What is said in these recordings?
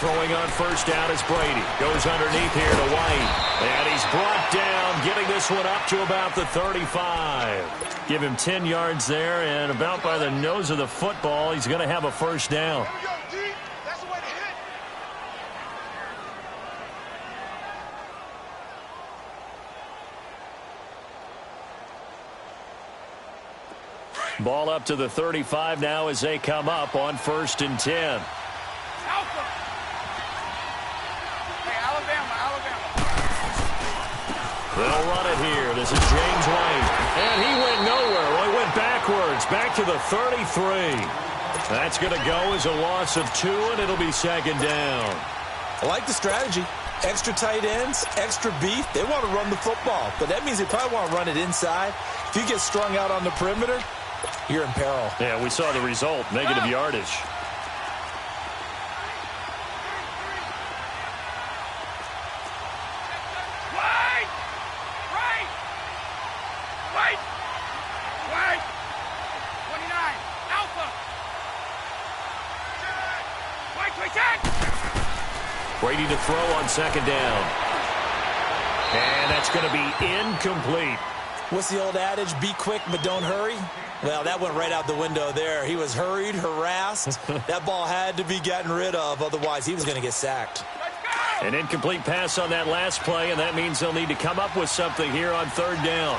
Throwing on first down is Brady. Goes underneath here to White. And he's brought down, getting this one up to about the 35. Give him 10 yards there, and about by the nose of the football, he's going to have a first down. Ball up to the 35 now as they come up on 1st and 10. Alpha. Hey, Alabama. They'll run it here. This is James White. And he went nowhere. Well, he went backwards. Back to the 33. That's going to go as a loss of 2, and it'll be 2nd down. I like the strategy. Extra tight ends, extra beef. They want to run the football, but that means they probably want to run it inside. If you get strung out on the perimeter, you're in peril. Yeah, we saw the result. Negative yardage. Right. 29. Alpha. White, 10. Brady to throw on 2nd down. And that's going to be incomplete. What's the old adage? Be quick, but don't hurry. Well, that went right out the window there. He was hurried, harassed. That ball had to be gotten rid of. Otherwise, he was going to get sacked. An incomplete pass on that last play, and that means they'll need to come up with something here on 3rd down.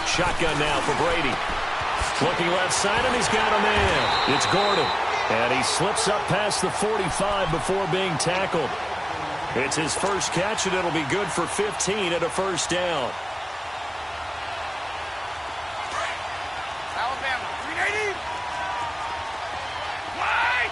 Shotgun now for Brady. Looking left side, and he's got a man. It's Gordon. And he slips up past the 45 before being tackled. It's his first catch, and it'll be good for 15 at a first down. Alabama, 380. Wide.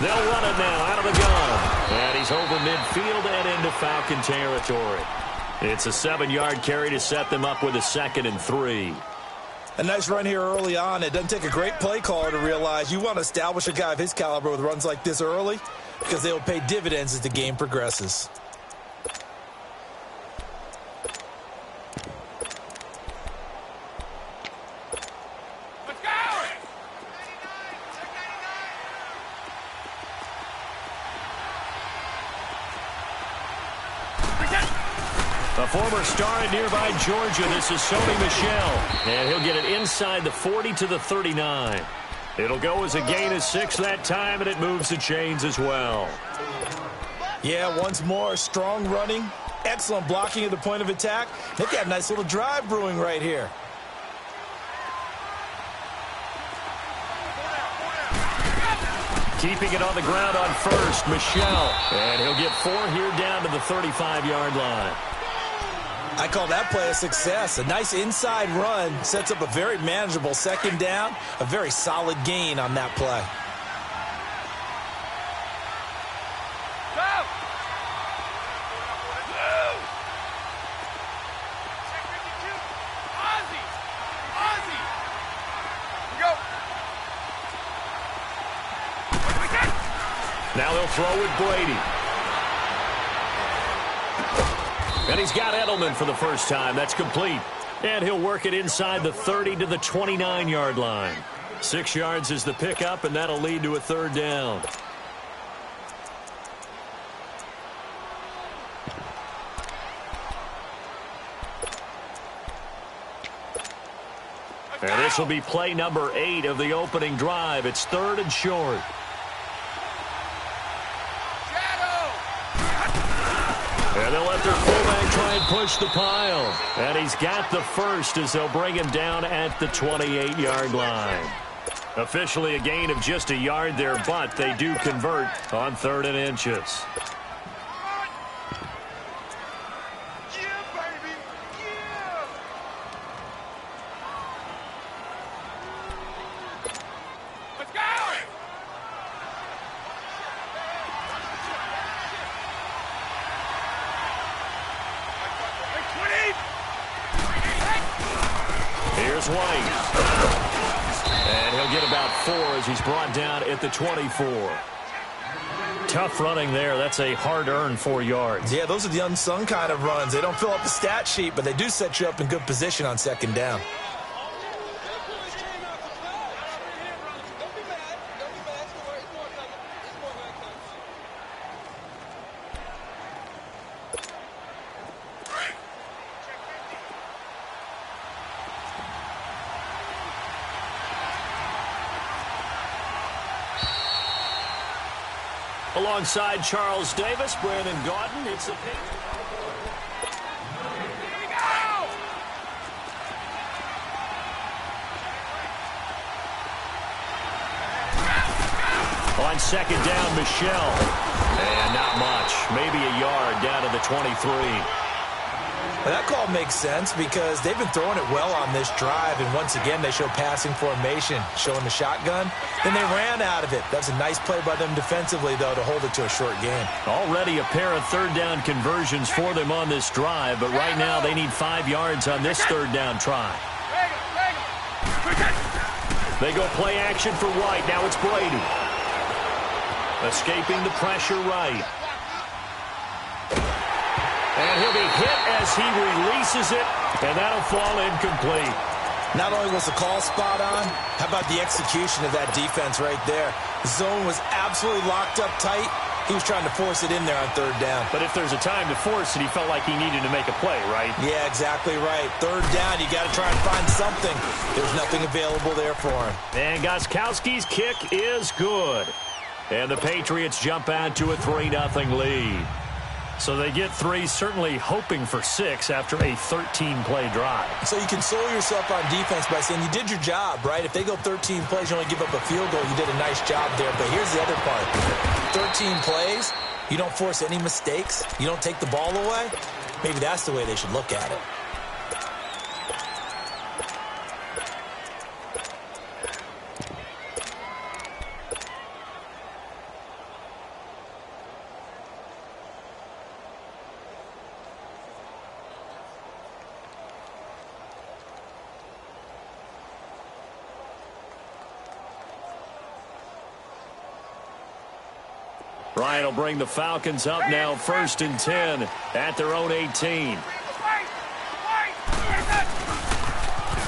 They'll run it now out of the gun. And he's over midfield and into Falcon territory. It's a 7-yard carry to set them up with a 2nd and 3. A nice run here early on. It doesn't take a great play caller to realize you want to establish a guy of his caliber with runs like this early because they will pay dividends as the game progresses. Let's go. A former star in nearby Georgia, this is Sony Michel. And he'll get it inside the 40 to the 39. It'll go as a gain of 6 that time, and it moves the chains as well. Yeah, once more, strong running, excellent blocking at the point of attack. They've got a nice little drive brewing right here. Keeping it on the ground on first, Michel. And he'll get 4 here down to the 35-yard line. I call that play a success. A nice inside run sets up a very manageable 2nd down, a very solid gain on that play. Go. Go. Now they'll throw with Brady. And he's got Edelman for the first time. That's complete. And he'll work it inside the 30 to the 29-yard line. 6 yards is the pickup, and that'll lead to a 3rd down. And this will be play number 8 of the opening drive. It's 3rd and short. And they'll let their fullback try and push the pile. And he's got the first as they'll bring him down at the 28-yard line. Officially a gain of just a yard there, but they do convert on 3rd and inches. And he'll get about 4 as he's brought down at the 24. Tough running there. That's a hard-earned 4 yards. Yeah, those are the unsung kind of runs. They don't fill up the stat sheet, but they do set you up in good position on second down. Alongside Charles Davis, Brandon Gaudin. It's a pick. On second down, Michelle. And not much. Maybe a yard down to the 23. Well, that call makes sense because they've been throwing it well on this drive, and once again, they show passing formation, showing the shotgun. Then they ran out of it. That's a nice play by them defensively, though, to hold it to a short game. Already a pair of third down conversions for them on this drive, but right now they need 5 yards on this third down try. They go play action for White. Now it's Brady. Escaping the pressure right. And he'll be hit as he releases it, and that'll fall incomplete. Not only was the call spot on, how about the execution of that defense right there? The zone was absolutely locked up tight. He was trying to force it in there on third down. But if there's a time to force it, he felt like he needed to make a play, right? Yeah, exactly right. Third down, you got to try and find something. There's nothing available there for him. And Gostkowski's kick is good. And the Patriots jump out to a 3-0 lead. So they get 3, certainly hoping for 6 after a 13-play drive. So you console yourself on defense by saying you did your job, right? If they go 13 plays, you only give up a field goal, you did a nice job there. But here's the other part. 13 plays, you don't force any mistakes, you don't take the ball away. Maybe that's the way they should look at it. Ryan will bring the Falcons up now, 1st and 10 at their own 18.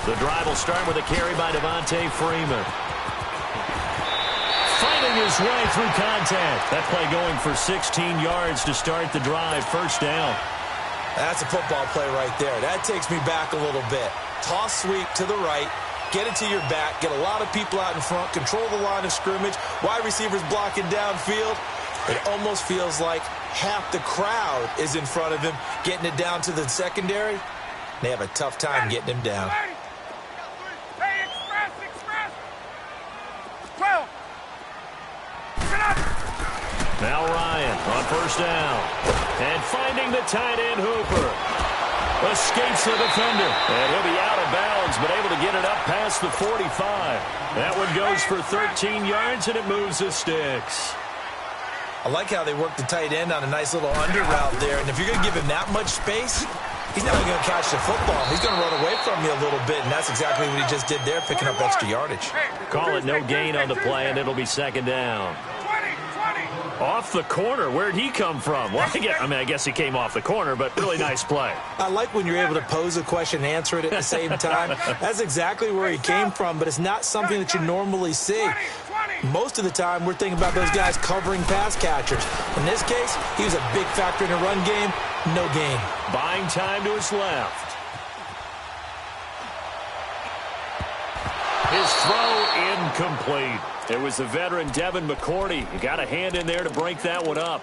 The drive will start with a carry by Devontae Freeman. Fighting his way through contact. That play going for 16 yards to start the drive, 1st down. That's a football play right there. That takes me back a little bit. Toss sweep to the right. Get it to your back. Get a lot of people out in front. Control the line of scrimmage. Wide receivers blocking downfield. It almost feels like half the crowd is in front of him, getting it down to the secondary. They have a tough time getting him down. Hey, express! 12! Now Ryan on 1st down. And finding the tight end Hooper. Escapes the defender. And he'll be out of bounds, but able to get it up past the 45. That one goes for 13 yards, and it moves the sticks. I like how they work the tight end on a nice little under route there. And if you're going to give him that much space, he's not only going to catch the football, he's going to run away from you a little bit. And that's exactly what he just did there, picking up extra yardage. Call it no gain on the play, and it'll be 2nd down. 20! Off the corner. Where'd he come from? Well, I guess he came off the corner, but really nice play. I like when you're able to pose a question and answer it at the same time. That's exactly where he came from, but it's not something that you normally see. Most of the time, we're thinking about those guys covering pass catchers. In this case, he was a big factor in the run game. No gain. Buying time to his left. His throw incomplete. It was the veteran Devin McCourty. You got a hand in there to break that one up.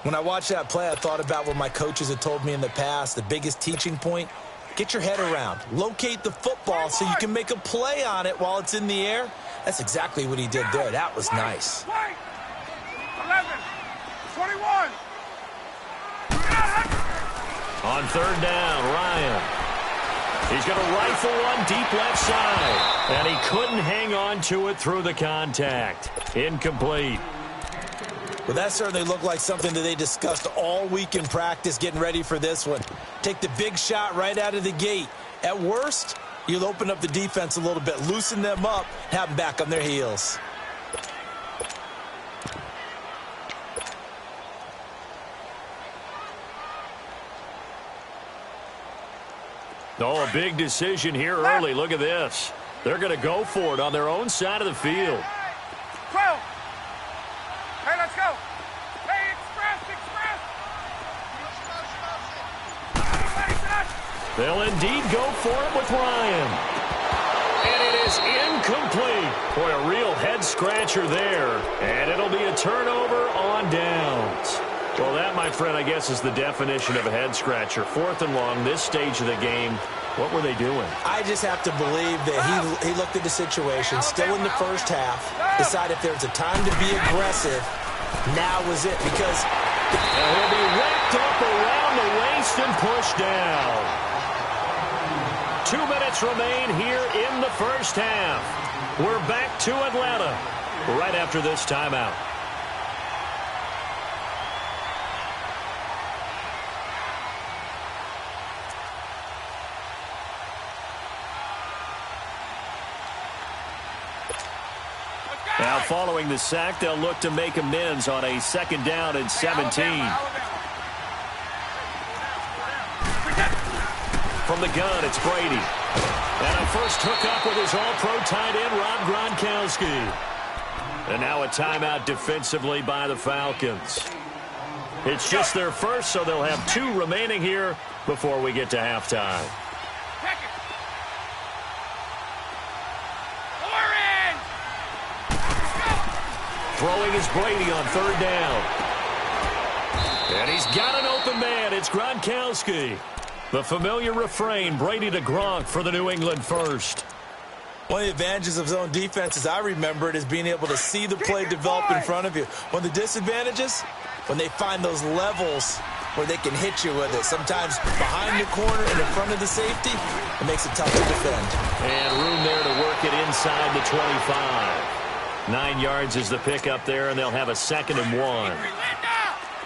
When I watched that play, I thought about what my coaches had told me in the past. The biggest teaching point, get your head around. Locate the football so you can make a play on it while it's in the air. That's exactly what he did there. That was nice. 11, 21. On 3rd down, Ryan. He's going to rifle one deep left side. And he couldn't hang on to it through the contact. Incomplete. Well, that certainly looked like something that they discussed all week in practice getting ready for this one. Take the big shot right out of the gate. At worst, You'll open up the defense a little bit, loosen them up, have them back on their heels. Oh, a big decision here early. Look at this. They're going to go for it on their own side of the field. 12. Hey, let's go. Hey, express. They'll indeed go for it with Ryan. And it is incomplete. Boy, a real head-scratcher there. And it'll be a turnover on downs. Well, that, my friend, I guess is the definition of a head-scratcher. 4th and long, this stage of the game. What were they doing? I just have to believe that he looked at the situation, still in the first half, decided if there's a time to be aggressive, now was it, because he'll be wrapped up around the waist and pushed down. 2 minutes remain here in the first half. We're back to Atlanta right after this timeout. Now, following the sack, they'll look to make amends on a 2nd down and 17. From the gun, it's Brady. And a first hookup with his all-pro tight end, Rob Gronkowski. And now a timeout defensively by the Falcons. It's just their first, so they'll have 2 remaining here before we get to halftime. Throwing is Brady on 3rd down. And he's got an open man. It's Gronkowski. The familiar refrain, Brady to Gronk for the New England first. One of the advantages of zone defense, as I remember it, is being able to see the play develop in front of you. One of the disadvantages, when they find those levels where they can hit you with it. Sometimes behind the corner and in front of the safety, it makes it tough to defend. And room there to work it inside the 25. 9 yards is the pickup there, and they'll have a 2nd and 1.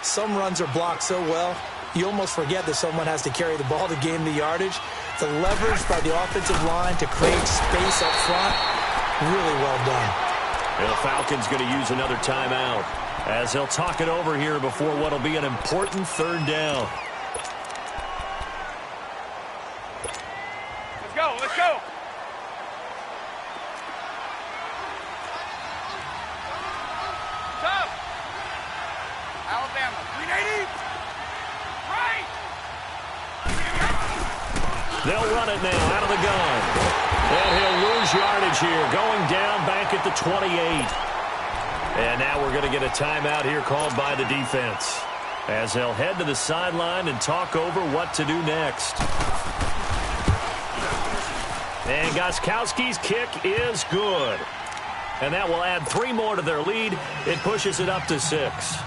Some runs are blocked so well, you almost forget that someone has to carry the ball to gain the yardage. The leverage by the offensive line to create space up front, really well done. And the Falcons going to use another timeout as they'll talk it over here before what will be an important 3rd down. Let's go, let's go. Alabama, 380. Right. They'll run it now out of the gun. And he'll lose yardage here, going down back at the 28. And now we're going to get a timeout here called by the defense as they'll head to the sideline and talk over what to do next. And Gostkowski's kick is good. And that will add 3 more to their lead. It pushes it up to 6.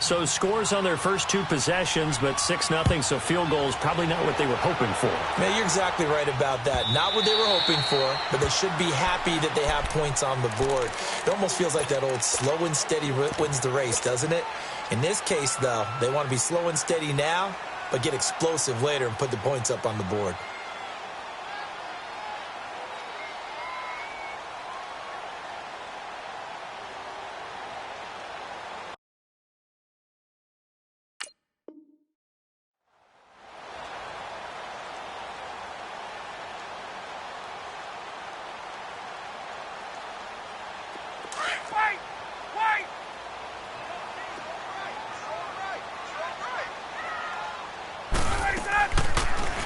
So scores on their first 2 possessions, but 6-0, so field goal is probably not what they were hoping for. Man, you're exactly right about that. Not what they were hoping for, but they should be happy that they have points on the board. It almost feels like that old slow and steady wins the race, doesn't it? In this case, though, they want to be slow and steady now, but get explosive later and put the points up on the board.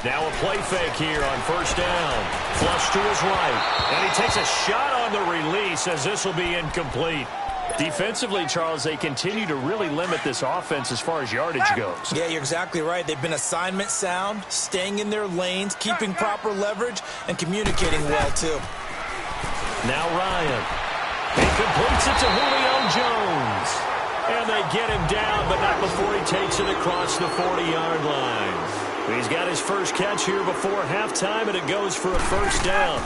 Now a play fake here on 1st down. Flush to his right. And he takes a shot on the release as this will be incomplete. Defensively, Charles, they continue to really limit this offense as far as yardage goes. Yeah, you're exactly right. They've been assignment sound, staying in their lanes, keeping proper leverage, and communicating well, too. Now Ryan. He completes it to Julio Jones. And they get him down, but not before he takes it across the 40-yard line. He's got his first catch here before halftime, and it goes for a 1st down.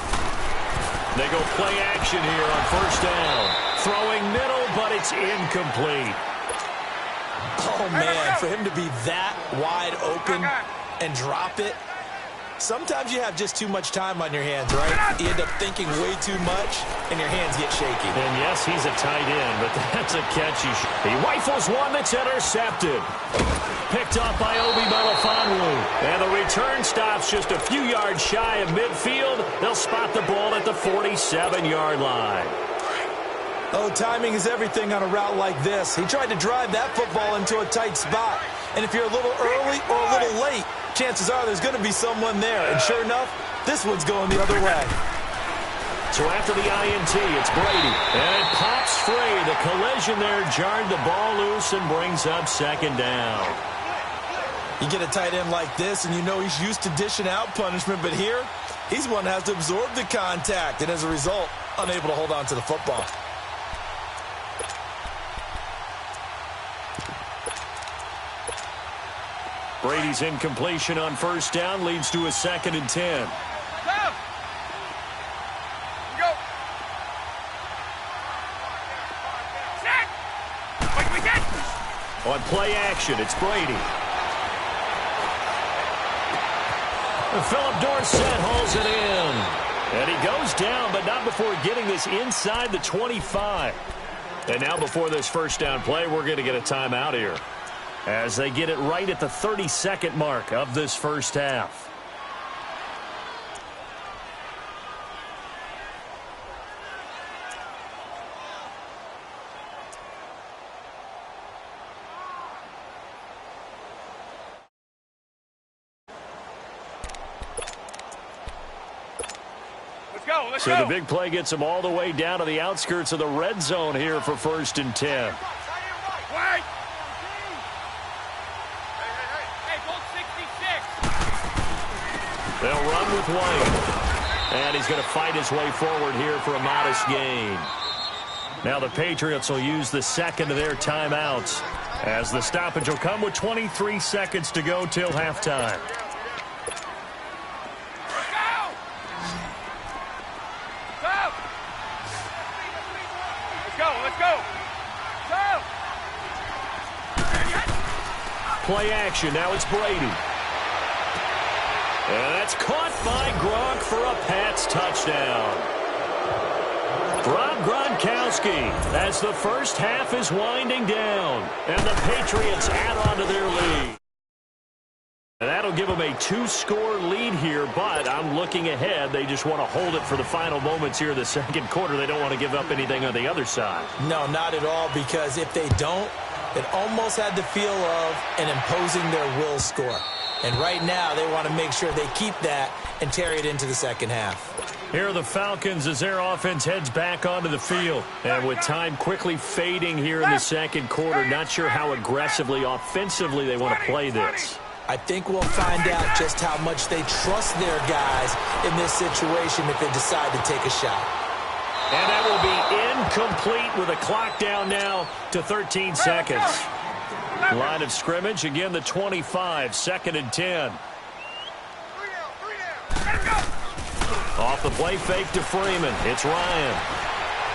They go play action here on 1st down. Throwing middle, but it's incomplete. Oh, man, for him to be that wide open and drop it, Sometimes you have just too much time on your hands, right? You end up thinking way too much, and your hands get shaky. And yes, he's a tight end, but that's a catch. He rifles one that's intercepted. Picked up by Obi Melifonwu. And the return stops just a few yards shy of midfield. They'll spot the ball at the 47-yard line. Oh, timing is everything on a route like this. He tried to drive that football into a tight spot. And if you're a little early or a little late, chances are there's going to be someone there. And sure enough, this one's going the other way. So after the INT, it's Brady. And it pops free. The collision there jarred the ball loose and brings up second down. You get a tight end like this, and you know he's used to dishing out punishment. But here, he's the one that has to absorb the contact. And as a result, unable to hold on to the football. Brady's incompletion on first down leads to a 2nd and 10. Go. Set. Wait, we get. On play action, it's Brady. Philip Dorsett hauls it in. And he goes down, but not before getting this inside the 25. And now before this first down play, we're going to get a timeout here, as they get it right at the 30-second mark of this first half. So the big play gets them all the way down to the outskirts of the red zone here for 1st and 10. Wait. They'll run with White. And he's going to fight his way forward here for a modest gain. Now the Patriots will use the second of their timeouts, as the stoppage will come with 23 seconds to go till halftime. Play action. Now it's Brady. And that's caught by Gronk for a Pats touchdown. Rob Gronkowski, as the first half is winding down, and the Patriots add on to their lead. And that'll give them a 2-score lead here, but I'm looking ahead. They just want to hold it for the final moments here in the second quarter. They don't want to give up anything on the other side. No, not at all, because if they don't, it almost had the feel of an imposing their will score. And right now, they want to make sure they keep that and carry it into the second half. Here are the Falcons as their offense heads back onto the field. And with time quickly fading here in the second quarter, not sure how aggressively, offensively they want to play this. I think we'll find out just how much they trust their guys in this situation if they decide to take a shot. And that will be incomplete with a clock down now to 13 seconds. Line of scrimmage, again the 25, 2nd and 10. Off the play fake to Freeman. It's Ryan.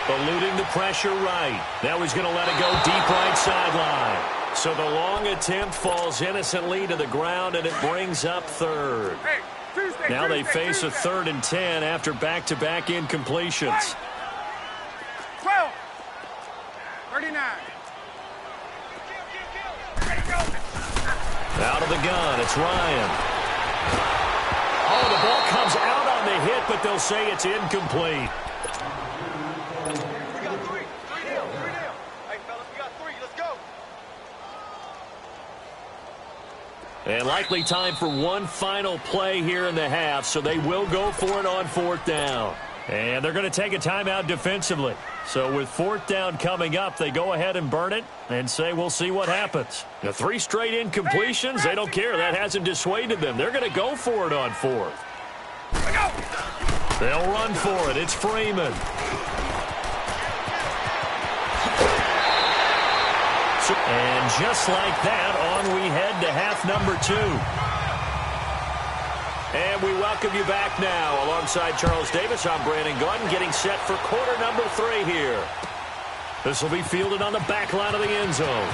Eluding the pressure right. Now he's going to let it go deep right sideline. So the long attempt falls innocently to the ground, and it brings up 3rd. Now they face a 3rd and 10 after back-to-back incompletions. 12. 39. Out of the gun, it's Ryan. Oh, the ball comes out on the hit, but they'll say it's incomplete. We got 3. 3 down. 3 down. Hey, fellas, we got 3. Let's go. And likely time for one final play here in the half, so they will go for it on 4th down. And they're going to take a timeout defensively. So with 4th down coming up, they go ahead and burn it and say we'll see what happens. The 3 straight incompletions, they don't care. That hasn't dissuaded them. They're going to go for it on 4th. They'll run for it. It's Freeman. And just like that, on we head to half number 2. And we welcome you back now. Alongside Charles Davis, I'm Brandon Gunn, getting set for quarter number 3 here. This will be fielded on the back line of the end zone.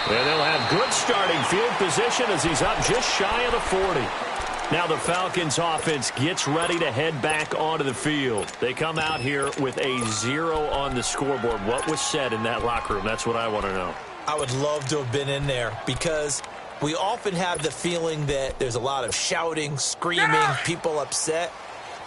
And they'll have good starting field position as he's up just shy of the 40. Now the Falcons offense gets ready to head back onto the field. They come out here with a 0 on the scoreboard. What was said in that locker room? That's what I want to know. I would love to have been in there because we often have the feeling that there's a lot of shouting, screaming, people upset.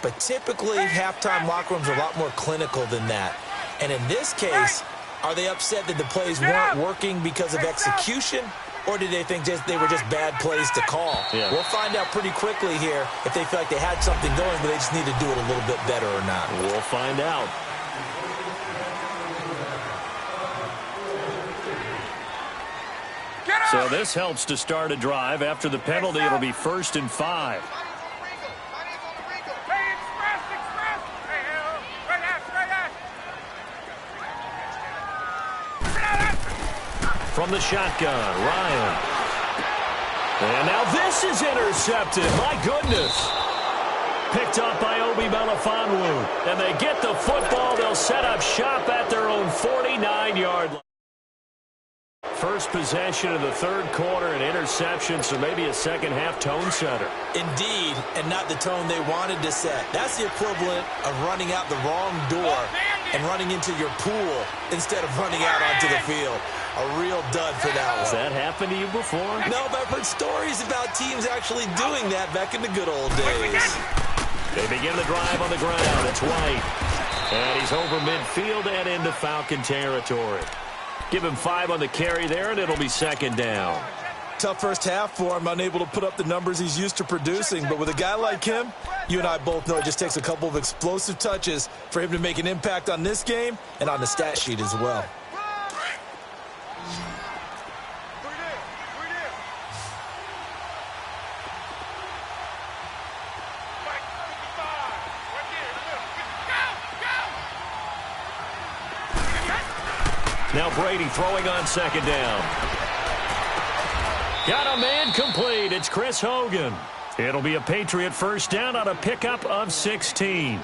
But typically, halftime locker rooms are a lot more clinical than that. And in this case, are they upset that the plays weren't working because of execution? Or did they think they were just bad plays to call? Yeah. We'll find out pretty quickly here if they feel like they had something going, but they just need to do it a little bit better or not. We'll find out. So this helps to start a drive. After the penalty, it'll be 1st and 5. From the shotgun, Ryan. And now this is intercepted. My goodness. Picked up by Obi Melifonwu. And they get the football. They'll set up shop at their own 49-yard line. First possession of the third quarter, an interception, so maybe a second-half tone setter. Indeed, and not the tone they wanted to set. That's the equivalent of running out the wrong door and running into your pool instead of running out onto the field. A real dud for that one. Has that happened to you before? No, but I've heard stories about teams actually doing that back in the good old days. They begin the drive on the ground. It's White. And he's over midfield and into Falcon territory. Give him 5 on the carry there, and it'll be second down. Tough first half for him, unable to put up the numbers he's used to producing. But with a guy like him, you and I both know it just takes a couple of explosive touches for him to make an impact on this game and on the stat sheet as well. Now Brady throwing on second down. Got a man complete. It's Chris Hogan. It'll be a Patriot first down on a pickup of 16.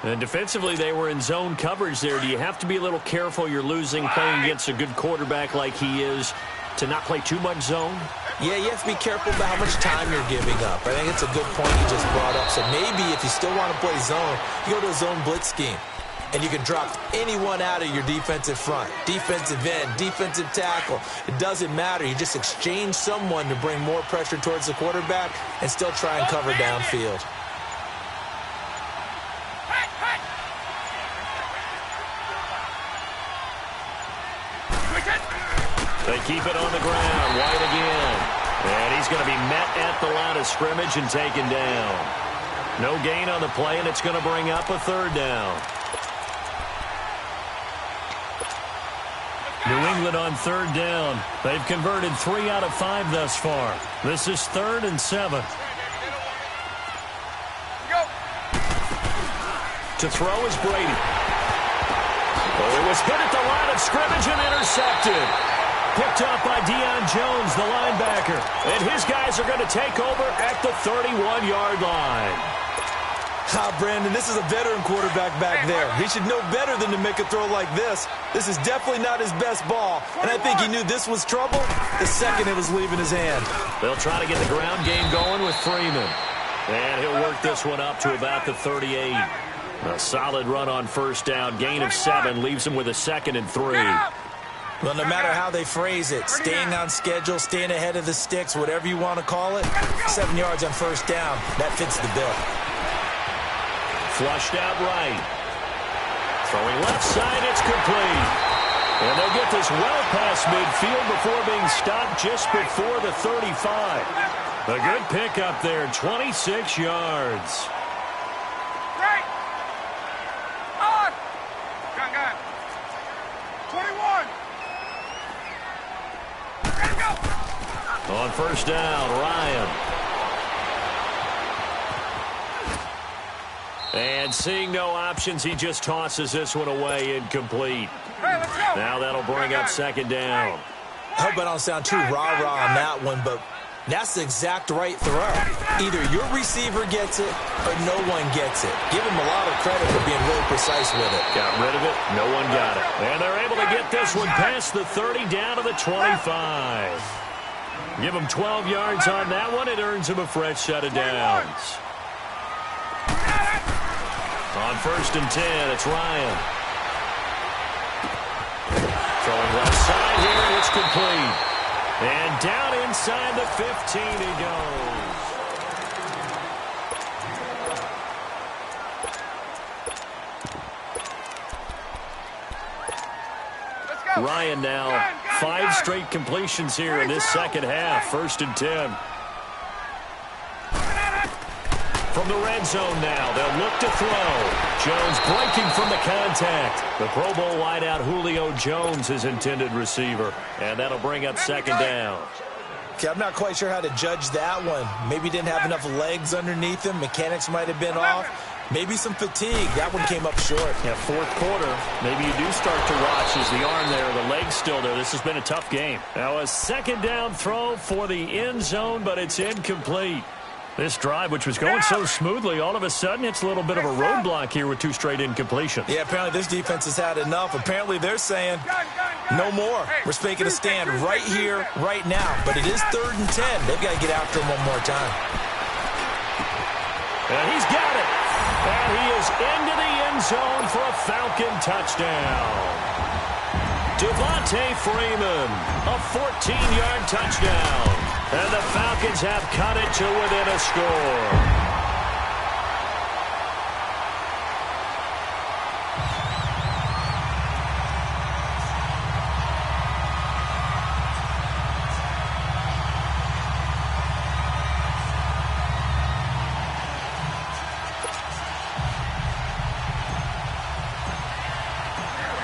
And defensively, they were in zone coverage there. Do you have to be a little careful? You're losing playing against a good quarterback like he is to not play too much zone? Yeah, you have to be careful about how much time you're giving up. I think it's a good point you just brought up. So maybe if you still want to play zone, you go to a zone blitz scheme. And you can drop anyone out of your defensive front. Defensive end, defensive tackle. It doesn't matter. You just exchange someone to bring more pressure towards the quarterback and still try and cover downfield. They keep it on the ground. White again. And he's going to be met at the line of scrimmage and taken down. No gain on the play, and it's going to bring up a third down. New England on third down. They've converted 3 out of 5 thus far. This is 3rd and 7. To throw is Brady. Oh, it was hit at the line of scrimmage and intercepted. Picked up by Deion Jones, the linebacker. And his guys are going to take over at the 31-yard line. Brandon, this is a veteran quarterback back there. He should know better than to make a throw like this. This is definitely not his best ball, and I think he knew this was trouble the second it was leaving his hand. They'll try to get the ground game going with Freeman. And he'll work this one up to about the 38. A solid run on first down. Gain of 7 leaves him with a 2nd and 3. Well, no matter how they phrase it, staying on schedule, staying ahead of the sticks, whatever you want to call it, 7 yards on first down, that fits the bill. Flushed out right. Throwing left side, it's complete. And they'll get this well past midfield before being stopped just before the 35. A good pickup there, 26 yards. Right. On. Gun. 21. Ready to go. On first down, Ryan. And seeing no options, he just tosses this one away, incomplete. Hey, let's go. Now that'll bring up second down. I hope I don't sound too rah-rah on that one, but That's the exact right throw. Either your receiver gets it or no one gets it. Give him a lot of credit for being really precise with it. Got rid of it. No one got it. And they're able to get this one past the 30 down to the 25. Give him 12 yards on that one. It earns him a fresh set of downs. On 1st and 10, it's Ryan. Throwing left side here, and it's complete. And down inside the 15 he goes. Let's go. Ryan now 5 straight completions here in this second half. 1st and 10. From the red zone now, they'll look to throw. Jones breaking from the contact. The Pro Bowl wideout Julio Jones, his intended receiver. And that'll bring up 2nd down. Okay, I'm not quite sure how to judge that one. Maybe didn't have enough legs underneath him. Mechanics might have been off. Maybe some fatigue. That one came up short. Yeah, 4th quarter. Maybe you do start to watch as the arm there, the leg's still there. This has been a tough game. Now a 2nd down throw for the end zone, but it's incomplete. This drive, which was going so smoothly, all of a sudden it's a little bit of a roadblock here with 2 straight incompletions. Yeah, apparently this defense has had enough. Apparently they're saying no more. We're making a stand right here, right now. But it is 3rd and 10. They've got to get after him one more time. And he's got it. And he is into the end zone for a Falcon touchdown. Devontae Freeman, a 14-yard touchdown. And the Falcons have cut it to within a score.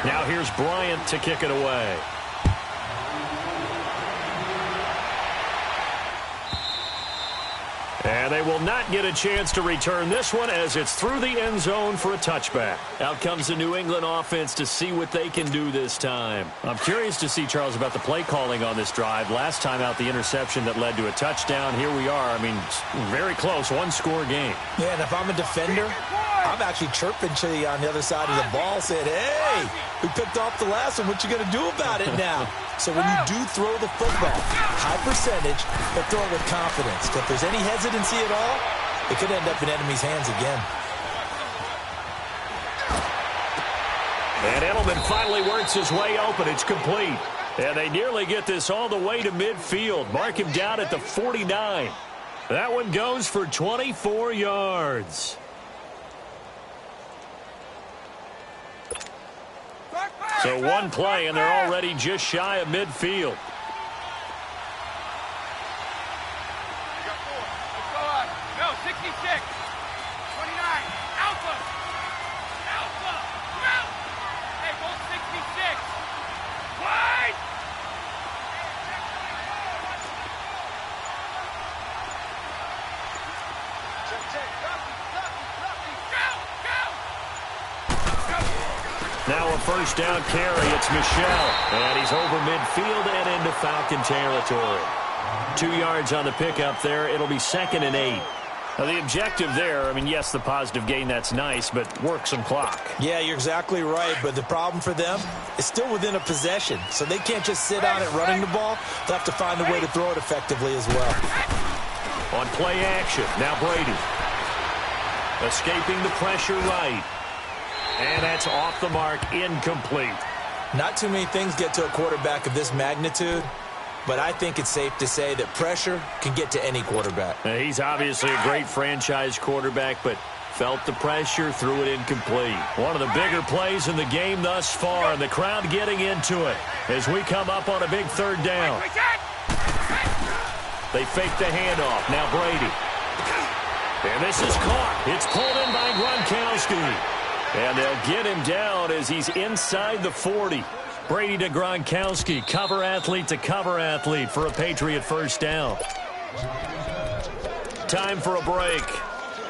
Now here's Bryant to kick it away. And they will not get a chance to return this one as it's through the end zone for a touchback. Out comes the New England offense to see what they can do this time. I'm curious to see, Charles, about the play calling on this drive. Last time out, the interception that led to a touchdown. Here we are. I mean, very close, 1-score game. Yeah, and if I'm a defender, I'm actually chirping to you on the other side of the ball, saying, hey, we picked off the last one. What you going to do about it now? So when you do throw the football, high percentage, but throw it with confidence. If there's any hesitancy at all, it could end up in enemy's hands again. And Edelman finally works his way open. It's complete. And they nearly get this all the way to midfield. Mark him down at the 49. That one goes for 24 yards. So one play, and they're already just shy of midfield. No, 66. 29. Alpha. Alpha. Come out. Hey, go 66. Wide. Now a first down carry. It's Michelle. And he's over midfield and into Falcon territory. 2 yards on the pickup there. It'll be 2nd and 8. Now the objective there, I mean, yes, the positive gain, that's nice, but work some clock. Yeah, you're exactly right. But the problem for them is still within a possession. So they can't just sit on it running the ball. They'll have to find a way to throw it effectively as well. On play action, now Brady. Escaping the pressure right. And that's off the mark, incomplete. Not too many things get to a quarterback of this magnitude, but I think it's safe to say that pressure can get to any quarterback. He's obviously a great franchise quarterback, but felt the pressure, threw it incomplete. One of the bigger plays in the game thus far, and the crowd getting into it as we come up on a big 3rd down. They fake the handoff. Now Brady. And this is caught. It's pulled in by Gronkowski. And they'll get him down as he's inside the 40. Brady to Gronkowski, cover athlete to cover athlete for a Patriot first down. Time for a break.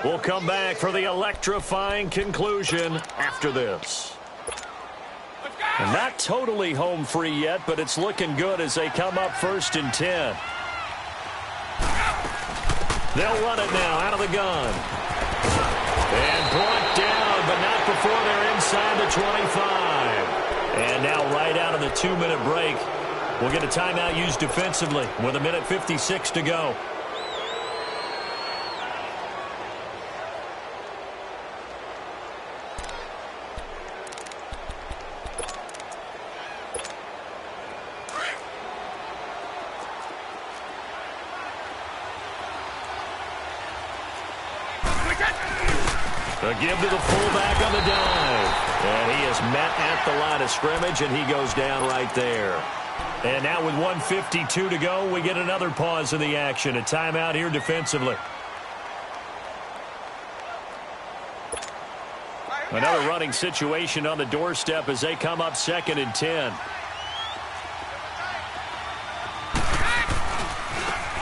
We'll come back for the electrifying conclusion after this. And not totally home free yet, but it's looking good as they come up 1st and 10. They'll run it now out of the gun. And brought down, but not before they're inside the 25. And now right out of the 2-minute break, we'll get a timeout used defensively with 1:56 to go. A give to the fullback on the dive. And he is met at the line of scrimmage, and he goes down right there. And now with 1:52 to go, we get another pause in the action. A timeout here defensively. Another running situation on the doorstep as they come up 2nd and 10.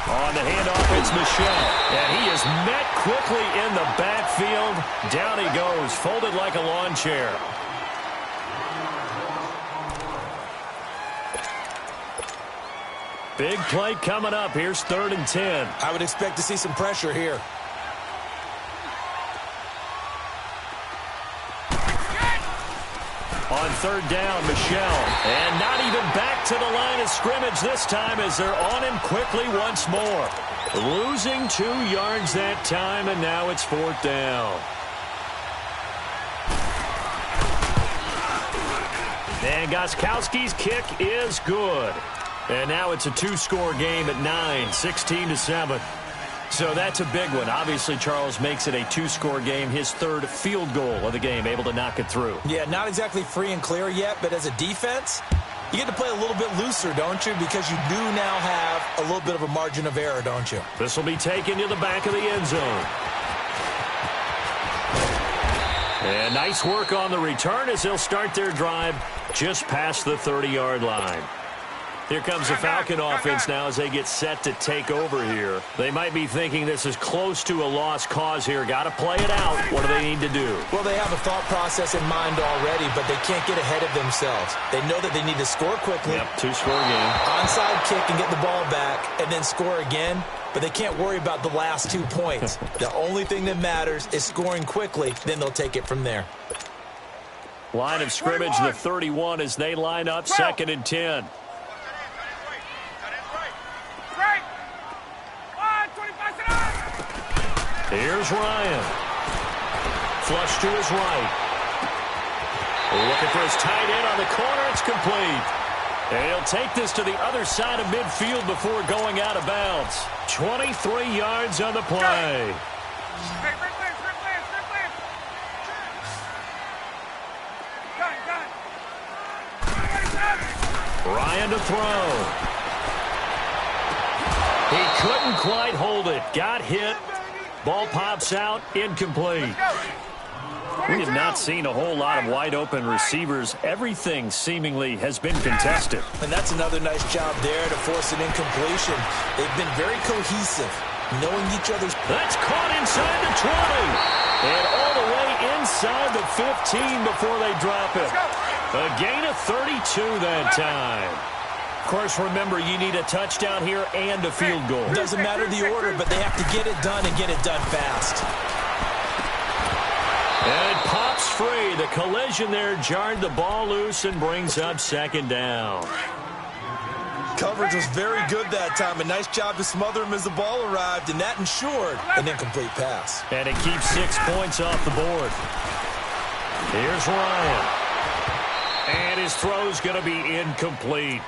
On the handoff, it's Michel. And he is met quickly in the backfield. Down he goes, folded like a lawn chair. Big play coming up. Here's 3rd and 10. I would expect to see some pressure here. On 3rd down, Michel. And not even back to the line of scrimmage this time as they're on him quickly once more. Losing 2 yards that time, and now it's 4th down. And Gostkowski's kick is good. And now it's a 2-score game at 9, 16-7. So that's a big one. Obviously, Charles makes it a 2-score game, his 3rd field goal of the game, able to knock it through. Yeah, not exactly free and clear yet, but as a defense, you get to play a little bit looser, don't you? Because you do now have a little bit of a margin of error, don't you? This will be taken to the back of the end zone. And nice work on the return as they'll start their drive just past the 30-yard line. Here comes the Falcon offense now as they get set to take over here. They might be thinking this is close to a lost cause here. Got to play it out. What do they need to do? Well, they have a thought process in mind already, but they can't get ahead of themselves. They know that they need to score quickly. Yep, 2-score game. Onside kick and get the ball back and then score again, but they can't worry about the last 2 points. The only thing that matters is scoring quickly, then they'll take it from there. Line of scrimmage, the 31 as they line up 2nd and 10. Here's Ryan. Flush to his right. Looking for his tight end on the corner. It's complete. And he'll take this to the other side of midfield before going out of bounds. 23 yards on the play. Ryan to throw. He couldn't quite hold it. Got hit. Ball pops out, incomplete. We have not seen a whole lot of wide-open receivers. Everything seemingly has been contested. And that's another nice job there to force an incompletion. They've been very cohesive, knowing each other's... That's caught inside the 20. And all the way inside the 15 before they drop it. A gain of 32 that time. Of course, remember, you need a touchdown here and a field goal. Doesn't matter the order, but they have to get it done and get it done fast. And it pops free. The collision there jarred the ball loose and brings up 2nd down. Coverage was very good that time. A nice job to smother him as the ball arrived, and that ensured an incomplete pass. And it keeps 6 points off the board. Here's Ryan. And his throw's going to be incomplete.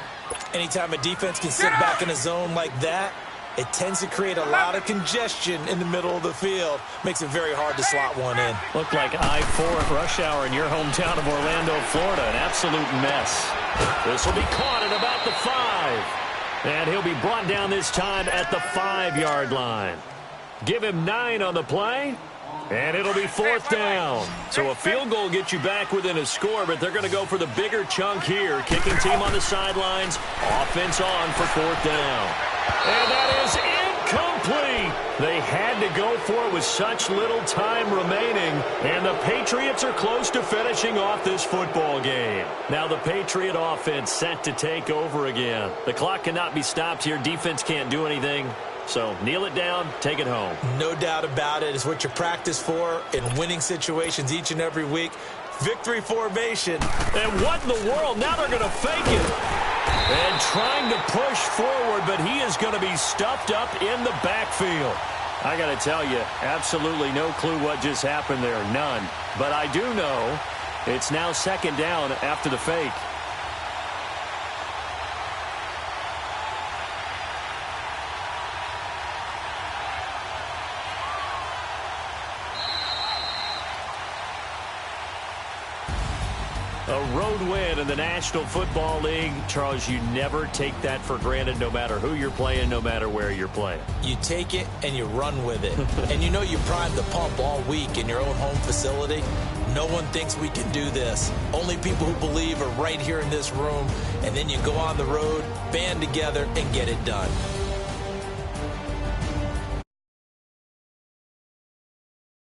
Anytime a defense can sit back in a zone like that, it tends to create a lot of congestion in the middle of the field. Makes it very hard to slot one in. Looked like I-4 at rush hour in your hometown of Orlando, Florida. An absolute mess. This will be caught at about the 5. And he'll be brought down this time at the 5-yard line. Give him 9 on the play. And it'll be 4th down. So a field goal gets you back within a score, but they're going to go for the bigger chunk here. Kicking team on the sidelines. Offense on for 4th down. And that is incomplete. They had to go for it with such little time remaining. And the Patriots are close to finishing off this football game. Now the Patriot offense set to take over again. The clock cannot be stopped here. Defense can't do anything. So kneel it down, take it home. No doubt about it. It's what you practice for in winning situations each and every week. Victory formation. And what in the world? Now they're going to fake it. And trying to push forward, but he is going to be stuffed up in the backfield. I got to tell you, absolutely no clue what just happened there. None. But I do know it's now second down after the fake. A road win in the National Football League. Charles, you never take that for granted no matter who you're playing, no matter where you're playing. You take it and you run with it. And you know you primed the pump all week in your own home facility. No one thinks we can do this. Only people who believe are right here in this room. And then you go on the road, band together, and get it done.